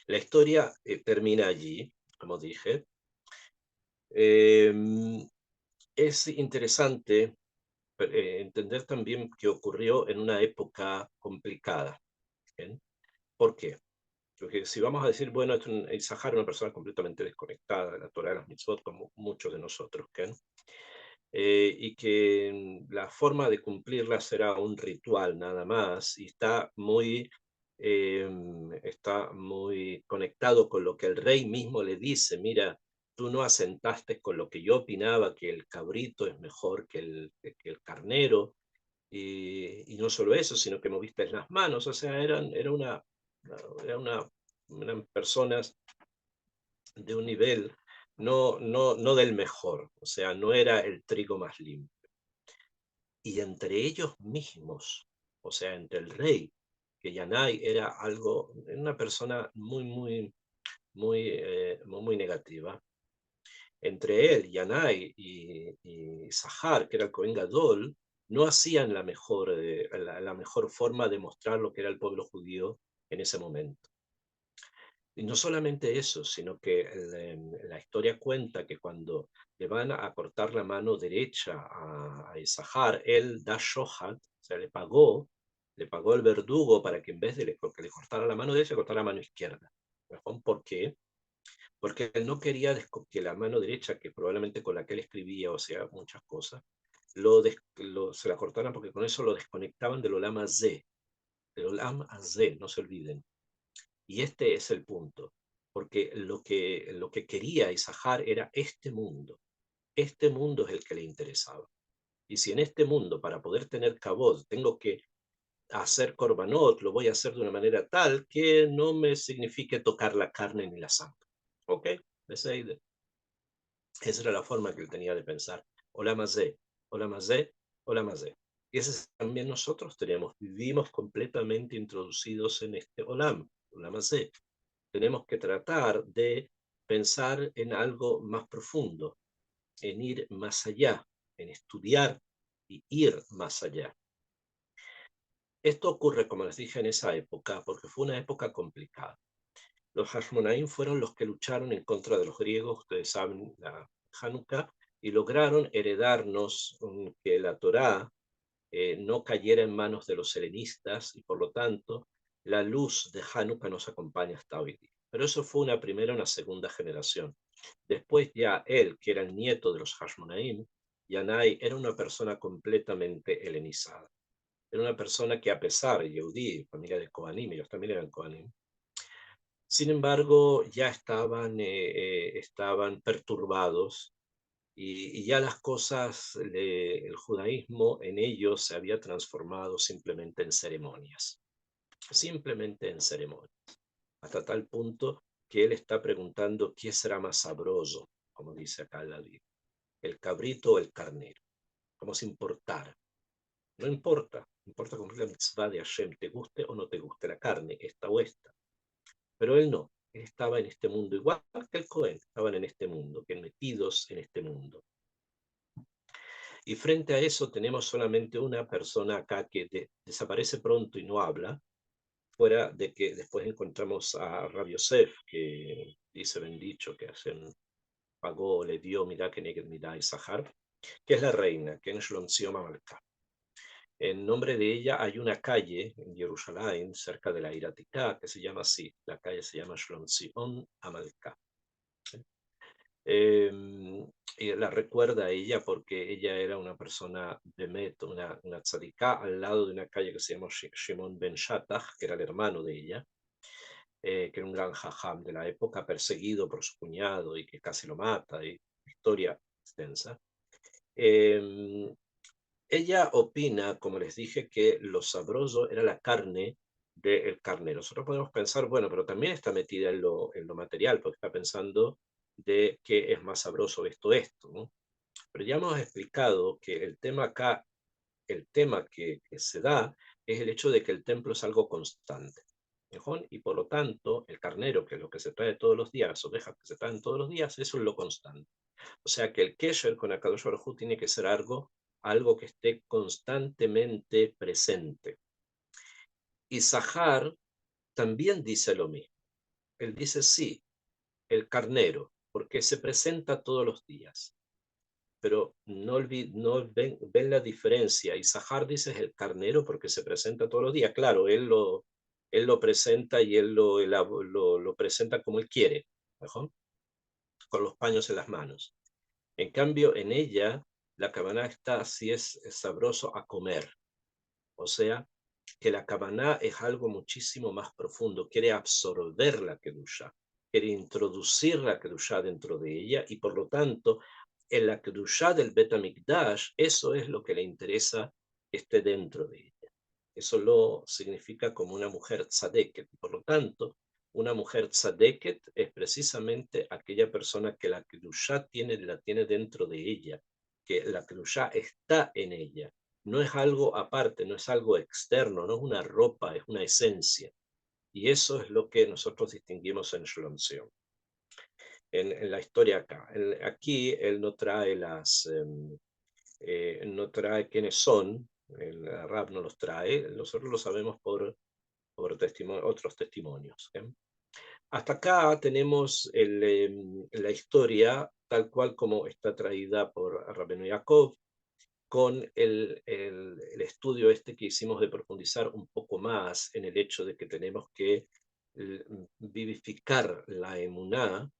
La historia termina allí, como dije. Eh, es interesante entender también que ocurrió en una época complicada. ¿Bien? ¿Por qué? Porque si vamos a decir, bueno, el Sahara es una persona completamente desconectada de la Torah de las mitzvot, como muchos de nosotros, ¿bien? Y que la forma de cumplirla será un ritual nada más, y eh, está muy conectado con lo que el rey mismo le dice: mira, tú no asentaste con lo que yo opinaba, que el cabrito es mejor que el carnero, y no solo eso, sino que moviste las manos. O sea, era eran personas de un nivel no del mejor, o sea, no era el trigo más limpio. Y entre ellos mismos, o sea, entre el rey, que Yanai era una persona muy negativa. Entre él, Yanai y Sahar, que era el Cohen Gadol, no hacían la mejor forma de mostrar lo que era el pueblo judío en ese momento. Y no solamente eso, sino que la historia cuenta que cuando le van a cortar la mano derecha a Isahar, él da shohat, o sea, le pagó el verdugo para que en vez de que le cortara la mano derecha, le cortara la mano izquierda. ¿Por qué? Porque él no quería que la mano derecha, que probablemente con la que él escribía, o sea, muchas cosas, se la cortaran, porque con eso lo desconectaban del Olam Hazé, del Olam Hazé, no se olviden. Y este es el punto, porque lo que quería Isahar era este mundo. Este mundo es el que le interesaba. Y si en este mundo, para poder tener kabod, tengo que hacer korbanot, lo voy a hacer de una manera tal que no me signifique tocar la carne ni la sangre. Ok, Beseide. Esa era la forma que él tenía de pensar. Hola Mazé, hola Mazé, hola Mazé. Y ese es también nosotros tenemos. Vivimos completamente introducidos en este Olam, Olam Mazé. Tenemos que tratar de pensar en algo más profundo, en ir más allá, en estudiar y ir más allá. Esto ocurre, como les dije, en esa época, porque fue una época complicada. Los Hashmonaim fueron los que lucharon en contra de los griegos, ustedes saben, la Hanukkah, y lograron heredarnos que la Torá no cayera en manos de los helenistas, y por lo tanto la luz de Hanukkah nos acompaña hasta hoy día. Pero eso fue una primera y una segunda generación. Después ya él, que era el nieto de los Hashmonaim, Yanai era una persona completamente helenizada. Era una persona que, a pesar de Yehudí, familia de Kohanim, ellos también eran Kohanim, sin embargo ya estaban perturbados, y ya las cosas, el judaísmo en ellos se había transformado simplemente en ceremonias, hasta tal punto que él está preguntando qué será más sabroso, como dice acá la Biblia, el cabrito o el carnero, como si importara. No importa, importa cumplir la mitzvah de Hashem, te guste o no te guste la carne, esta o esta. Pero él no, él estaba en este mundo, igual que el Cohen, estaban en este mundo, que metidos en este mundo. Y frente a eso tenemos solamente una persona acá que desaparece pronto y no habla, fuera de que después encontramos a Rabbi Yosef, que dice bendicho, que Hashem pagó, le dio, mirá que Neged Mirá y Sahar, que es la reina, que es Shlonzion Amalcá. En nombre de ella hay una calle en Jerusalén, cerca de la Iraticá, que se llama así. La calle se llama Shlonzion Amalcá. Y la recuerda a ella porque ella era una persona de Met, una tzadika, al lado de una calle que se llama Shimon ben Shattach, que era el hermano de ella, que era un gran jajam de la época, perseguido por su cuñado y que casi lo mata, y historia extensa. Ella opina, como les dije, que lo sabroso era la carne del carnero. Nosotros podemos pensar, bueno, pero también está metida en lo material, porque está pensando de qué es más sabroso esto, ¿no? Pero ya hemos explicado que el tema acá, el tema que se da, es el hecho de que el templo es algo constante. ¿Mejor? Y por lo tanto, el carnero, que es lo que se trae todos los días, las ovejas que se traen todos los días, eso es lo constante. O sea que el kesher con Akadosh Baruj Hu tiene que ser algo que esté constantemente presente. Y Zahar también dice lo mismo. Él dice sí, el carnero, porque se presenta todos los días. Pero no ven la diferencia. Y Zahar dice es el carnero porque se presenta todos los días. Claro, él lo presenta y él lo presenta como él quiere, ¿mejor? Con los paños en las manos. En cambio, en ella, la cabana está, si es sabroso a comer. O sea, que la cabana es algo muchísimo más profundo, quiere absorber la kedusha, quiere introducir la kedusha dentro de ella, y por lo tanto, en la kedusha del Bet HaMikdash, eso es lo que le interesa que esté dentro de ella. Eso lo significa como una mujer tzadeket. Por lo tanto, una mujer tzadeket es precisamente aquella persona que la kedusha la tiene dentro de ella, que la kedusha está en ella. No es algo aparte, no es algo externo, no es una ropa, es una esencia. Y eso es lo que nosotros distinguimos en Shalom Zion. En la historia acá. Aquí él no trae no trae quiénes son, el Rab no los trae, nosotros lo sabemos por otros testimonios. Hasta acá tenemos la historia tal cual como está traída por Rabbeinu Yaakov, con el estudio este que hicimos de profundizar un poco más en el hecho de que tenemos que vivificar la emuná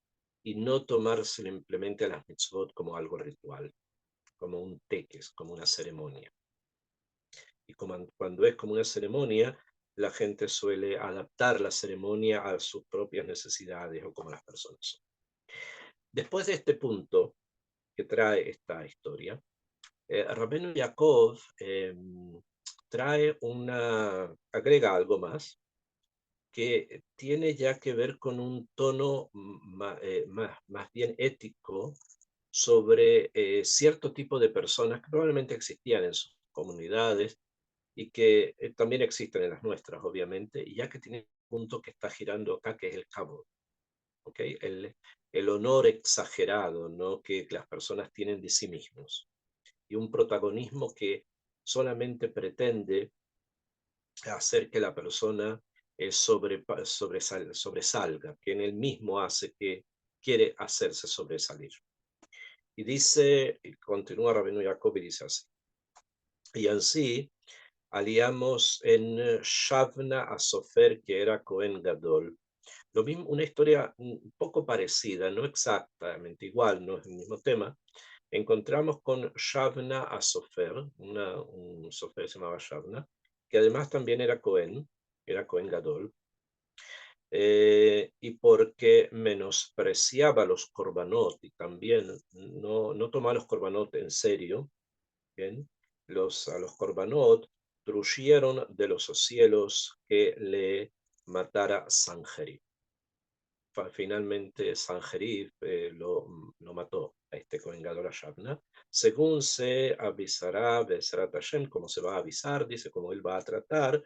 y no tomarse simplemente a las mitzvot como algo ritual, como un teques, como una ceremonia. Y cuando es como una ceremonia, la gente suele adaptar la ceremonia a sus propias necesidades o como las personas son. Después de este punto que trae esta historia, Rabbeinu Yaakov agrega algo más que tiene ya que ver con un tono más bien ético sobre cierto tipo de personas que probablemente existían en sus comunidades y que también existen en las nuestras, obviamente, y ya que tiene un punto que está girando acá, que es el cabo. ¿ok? El honor exagerado, ¿no? Que las personas tienen de sí mismos. Y un protagonismo que solamente pretende hacer que la persona sobresalga, que en él mismo hace que quiere hacerse sobresalir. Y dice, y continúa Rabbeinu Jacob y dice así, y así aliamos en Shavna a Sofer, que era Cohen Gadol. Lo mismo, una historia un poco parecida, no exactamente igual, no es el mismo tema. Encontramos con Shavna a Sofer, un Sofer se llamaba Shavna, que además también era Cohen Gadol, y porque menospreciaba los korbanot y también no tomaba los korbanot en serio, ¿bien? A los korbanot truyeron de los cielos que le matara Sanjerib. Finalmente Sanjerib lo mató a este Cohen Gadol Shavna, según se avisará Be'ezrat Hashem, como se va a avisar, dice, cómo él va a tratar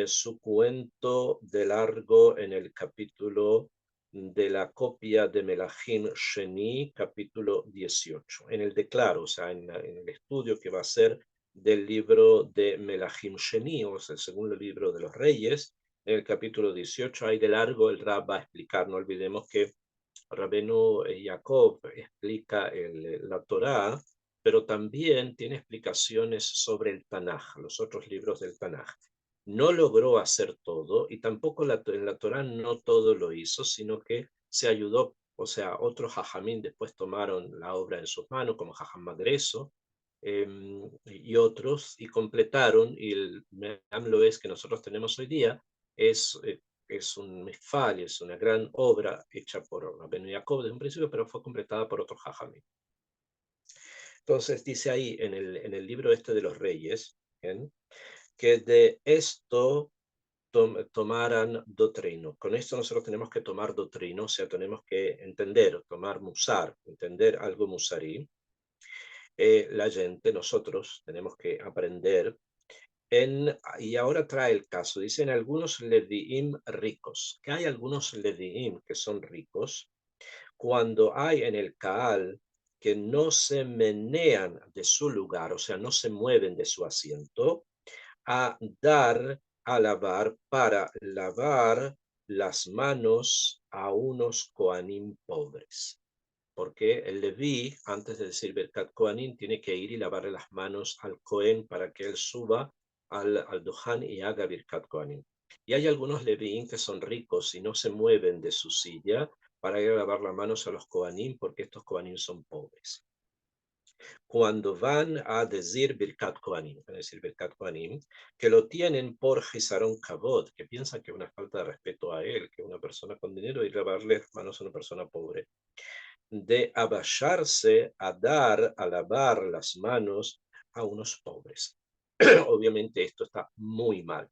su cuento de largo en el capítulo de la copia de Melahim Sheni, capítulo 18, en el declaro, o sea, en el estudio que va a ser del libro de Melahim Sheni, o sea, el segundo libro de los reyes. En el capítulo 18 hay de largo, el Rab va a explicar, no olvidemos que Rabenu Jacob explica la Torá, pero también tiene explicaciones sobre el Tanaj, los otros libros del Tanaj. No logró hacer todo y tampoco en la Torá no todo lo hizo, sino que se ayudó, o sea, otros Jajamín después tomaron la obra en sus manos, como Jajam Magreso, y otros, y completaron, y el lo es que nosotros tenemos hoy día, es, eh, es un mifal, es una gran obra hecha por Rabenu Jacob desde un principio, pero fue completada por otro Jajamín. Entonces dice ahí en el libro este de los reyes, ¿bien? Que de esto tomaran doctrino. Con esto nosotros tenemos que tomar doctrina, o sea, tenemos que entender, tomar musar, entender algo musarí. La gente, nosotros tenemos que aprender y ahora trae el caso, dicen algunos leviim ricos, que hay algunos leviim que son ricos, cuando hay en el Kaal que no se menean de su lugar, o sea, no se mueven de su asiento, a lavar, para lavar las manos a unos Koanim pobres. Porque el Leví, antes de decir Birkat Kohanim, tiene que ir y lavarle las manos al Cohen para que él suba al Duhan y haga Birkat Kohanim. Y hay algunos Levín que son ricos y no se mueven de su silla para ir a lavar las manos a los Kohanim, porque estos Kohanim son pobres. Cuando van a decir Birkat Kohanim, que lo tienen por Gisarón Kabod, que piensan que es una falta de respeto a él, que una persona con dinero y lavarle las manos a una persona pobre, de abajarse a lavar las manos a unos pobres. Obviamente esto está muy mal.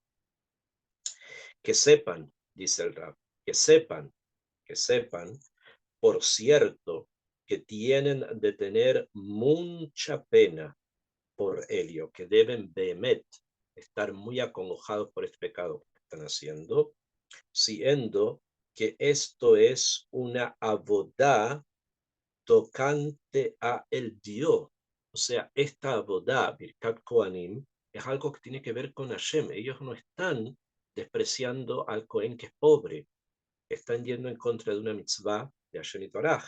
Que sepan, dice el Rab, que sepan, por cierto, que tienen de tener mucha pena por ello, que deben behemet estar muy acongojados por este pecado que están haciendo, siendo que esto es una abodá tocante a el Dios. O sea, esta abodá, Birkat Kohanim, es algo que tiene que ver con Hashem. Ellos no están despreciando al Cohen que es pobre, están yendo en contra de una mitzvah de Hashem y Torah.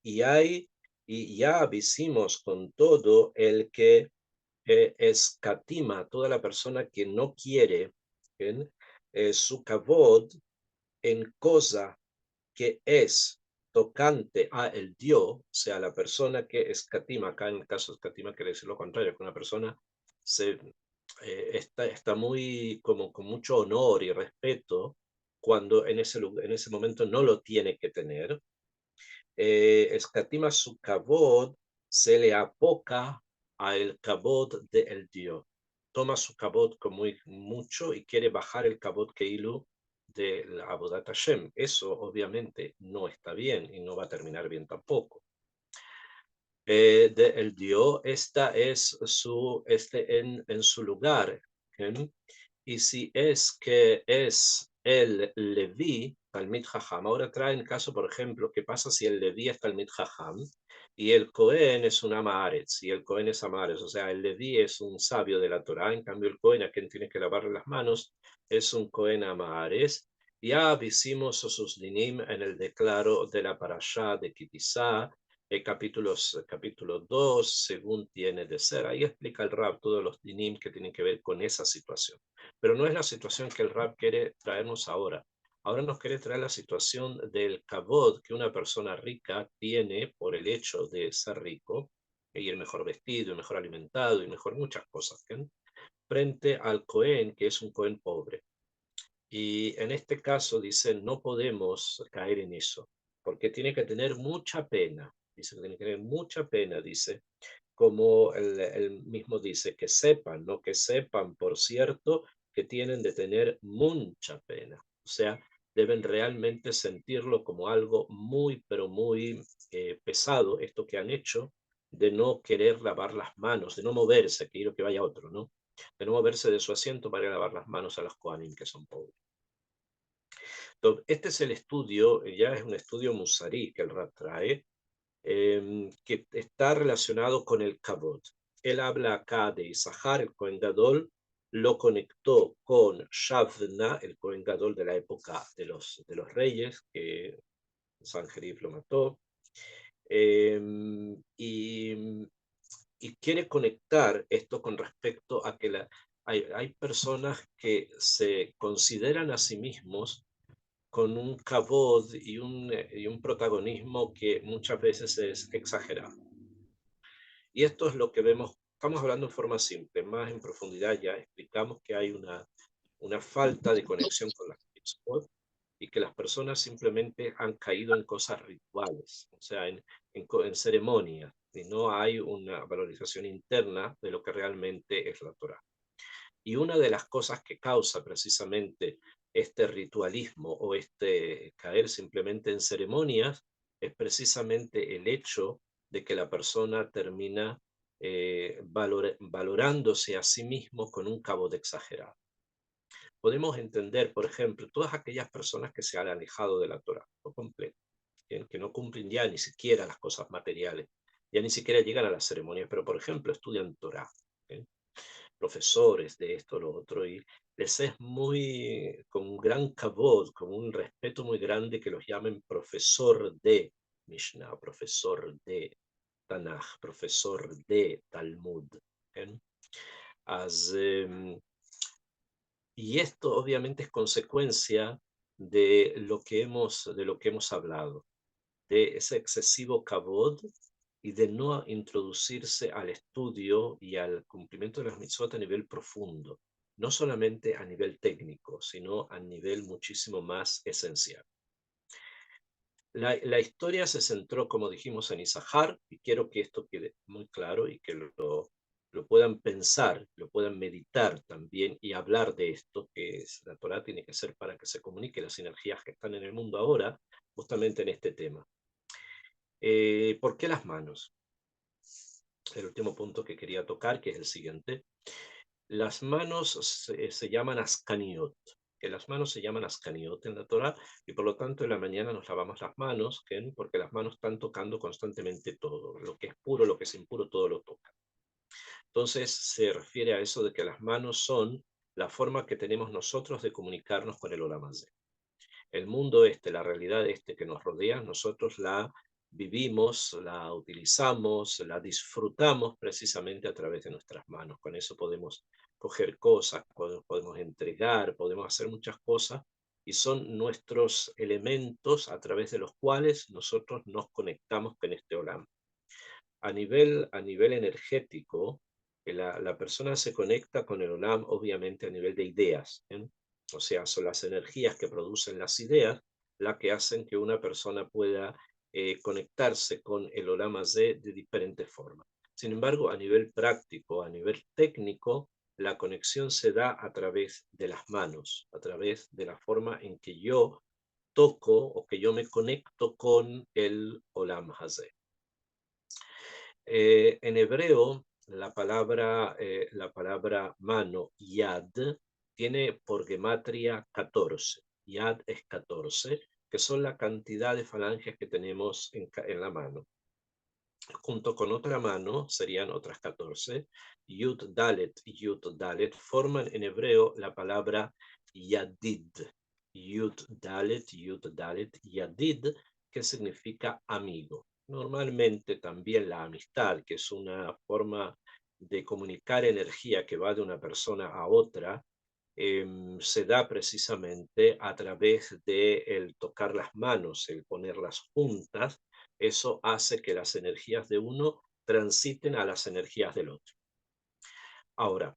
Y ya avisimos con todo el que escatima, toda la persona que no quiere su kavod en cosa que es tocante a el Dios, o sea, la persona que escatima, acá en el caso escatima quiere decir lo contrario, que una persona está muy como con mucho honor y respeto cuando en ese momento no lo tiene que tener, escatima su kabod, se le apoca a el kabod de el Dios. Toma su kabod como muy, mucho y quiere bajar el kabod keilu de la Abodat Hashem. Eso obviamente no está bien y no va a terminar bien tampoco. De el Dios, esta es en su lugar. ¿Okay? Y si es que es el Leví, Talmid Jajam. Ahora traen el caso, por ejemplo, ¿qué pasa si el Leví es Talmid Jajam y el Cohen es un Amaretz, y el Cohen es Amaretz? O sea, el Leví es un sabio de la Torá, en cambio el Cohen, a quien tiene que lavarle las manos, es un Cohen Amaretz. Ya hicimos sus dinim en el declaro de la parashá de Kitizá, capítulo 2, según tiene de ser. Ahí explica el Rab todos los dinim que tienen que ver con esa situación. Pero no es la situación que el Rab quiere traernos ahora. Ahora nos quiere traer la situación del kabod que una persona rica tiene por el hecho de ser rico, y el mejor vestido, el mejor alimentado, y mejor muchas cosas, ¿sí? Frente al Cohen, que es un Cohen pobre. Y en este caso dice, no podemos caer en eso, porque tiene que tener mucha pena. Dice que tiene que tener mucha pena, dice, como él mismo dice, que sepan, no que sepan, por cierto, que tienen de tener mucha pena. O sea, deben realmente sentirlo como algo muy, pero muy pesado, esto que han hecho, de no querer lavar las manos, de no moverse, que quiero que vaya otro, ¿no? De no moverse de su asiento para ir a lavar las manos a los Kohanim, que son pobres. Entonces, este es el estudio, ya es un estudio musarí que el Rab trae, que está relacionado con el Kabod. Él habla acá de Isahar, el Cohen Gadol, lo conectó con Shavna, el Cohen Gadol de la época de los reyes, que Sanjerib lo mató, eh, y, y, quiere conectar esto con respecto a que hay personas que se consideran a sí mismos con un cabod y un protagonismo que muchas veces es exagerado. Y esto es lo que vemos, estamos hablando en forma simple, más en profundidad ya explicamos que hay una falta de conexión con las mitzvot y que las personas simplemente han caído en cosas rituales, o sea, en ceremonias, y no hay una valorización interna de lo que realmente es la Torah. Y una de las cosas que causa precisamente este ritualismo o este caer simplemente en ceremonias es precisamente el hecho de que la persona termina valorándose a sí mismo con un cabo de exagerado. Podemos entender, por ejemplo, todas aquellas personas que se han alejado de la Torah por completo, que no cumplen ya ni siquiera las cosas materiales, ya ni siquiera llegan a las ceremonias, pero por ejemplo estudian Torah, ¿sí? Profesores de esto, lo otro, y les es muy, con un gran cabod, con un respeto muy grande que los llamen profesor de Mishnah, profesor de Tanaj, profesor de Talmud. ¿Eh? As, y esto obviamente es consecuencia de lo que hemos hablado, de ese excesivo cabod y de no introducirse al estudio y al cumplimiento de las mitzvot a nivel profundo, no solamente a nivel técnico, sino a nivel muchísimo más esencial. La historia se centró, como dijimos, en Isahar, y quiero que esto quede muy claro y que lo puedan pensar, lo puedan meditar también y hablar de esto, que es, la Torah tiene que ser para que se comunique las sinergias que están en el mundo ahora, justamente en este tema. ¿Por qué las manos? El último punto que quería tocar, que es el siguiente. Las manos se llaman askaniot, que las manos se llaman askaniot en la Torah, y por lo tanto en la mañana nos lavamos las manos, porque las manos están tocando constantemente todo, lo que es puro, lo que es impuro, todo lo toca. Entonces se refiere a eso de que las manos son la forma que tenemos nosotros de comunicarnos con el Olam Hazé. El mundo este, la realidad este que nos rodea, nosotros la vivimos, la utilizamos, la disfrutamos precisamente a través de nuestras manos. Con eso podemos coger cosas, podemos entregar, podemos hacer muchas cosas y son nuestros elementos a través de los cuales nosotros nos conectamos con este Olam. A nivel energético, la persona se conecta con el Olam obviamente a nivel de ideas, ¿eh? O sea, son las energías que producen las ideas las que hacen que una persona pueda conectarse con el Olam Hazé de diferentes formas. Sin embargo, a nivel práctico, a nivel técnico, la conexión se da a través de las manos, a través de la forma en que yo toco o que yo me conecto con el Olam Hazé. En hebreo, la palabra mano, yad, tiene por gematria 14. Yad es 14, que son la cantidad de falanges que tenemos en la mano. Junto con otra mano serían otras 14. Yud Dalet y Yud Dalet forman en hebreo la palabra Yadid. Yud Dalet, Yadid, que significa amigo. Normalmente también la amistad, que es una forma de comunicar energía que va de una persona a otra, se da precisamente a través de el tocar las manos, el ponerlas juntas. Eso hace que las energías de uno transiten a las energías del otro. Ahora,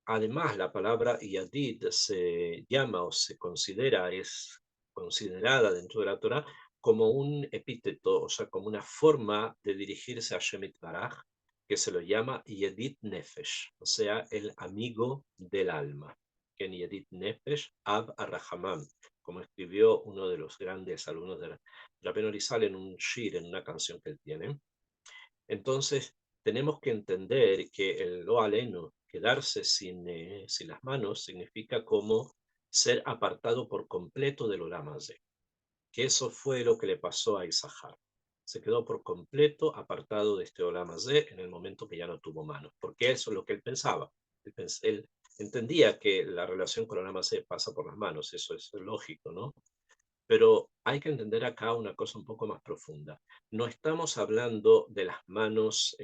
además, la palabra yadid se llama o se considera, es considerada dentro de la Torah como un epíteto, o sea, como una forma de dirigirse a Shemit Baraj, que se lo llama Yedid Nefesh, o sea, el amigo del alma. En Yedid Nefesh, Ab Arrahamam, como escribió uno de los grandes alumnos de Rabbeinu Arizal en un shir, en una canción que él tiene. Entonces, tenemos que entender que el lo aleno, quedarse sin las manos, significa como ser apartado por completo del Olam Hazé, que eso fue lo que le pasó a Isahar. Se quedó por completo apartado de este Olam Hazé en el momento que ya no tuvo manos, porque eso es lo que él pensaba. Él entendía que la relación con el Olam Hazé pasa por las manos, eso es lógico, ¿no? Pero hay que entender acá una cosa un poco más profunda. No estamos hablando de las manos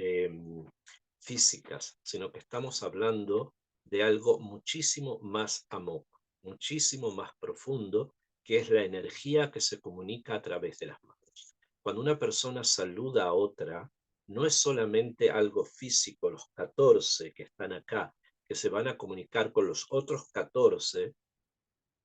físicas, sino que estamos hablando de algo muchísimo más amok, muchísimo más profundo, que es la energía que se comunica a través de las manos. Cuando una persona saluda a otra, no es solamente algo físico, los 14 que están acá, que se van a comunicar con los otros 14,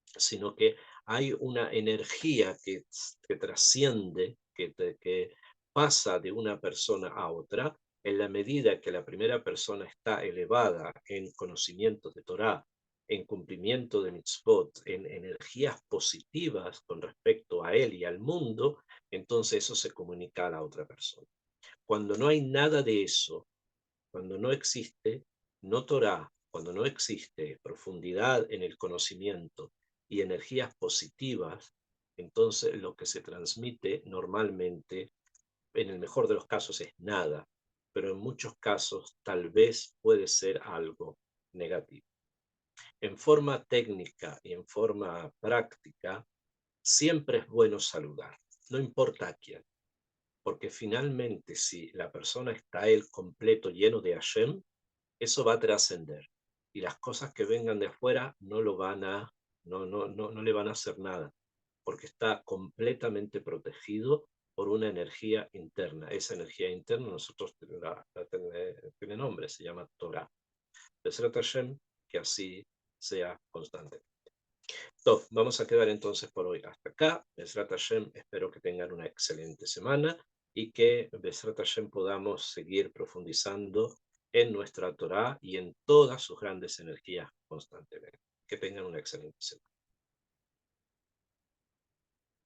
sino que hay una energía que trasciende, que pasa de una persona a otra, en la medida que la primera persona está elevada en conocimiento de Torah, en cumplimiento de mitzvot, en energías positivas con respecto a él y al mundo, entonces eso se comunica a la otra persona. Cuando no hay nada de eso, cuando no existe no Torah, cuando no existe profundidad en el conocimiento y energías positivas, entonces lo que se transmite normalmente, en el mejor de los casos, es nada, pero en muchos casos tal vez puede ser algo negativo. En forma técnica y en forma práctica, siempre es bueno saludar, no importa a quién, porque finalmente si la persona está él completo, lleno de Hashem, eso va a trascender. Y las cosas que vengan de afuera no le van a hacer nada, porque está completamente protegido por una energía interna. Esa energía interna nosotros tiene nombre, se llama Torah. Besrat Hashem, que así sea constante. Top, vamos a quedar entonces por hoy hasta acá. Besrat Hashem, espero que tengan una excelente semana y que Besrat Hashem podamos seguir profundizando en nuestra Torah y en todas sus grandes energías constantemente. Que tengan una excelente semana.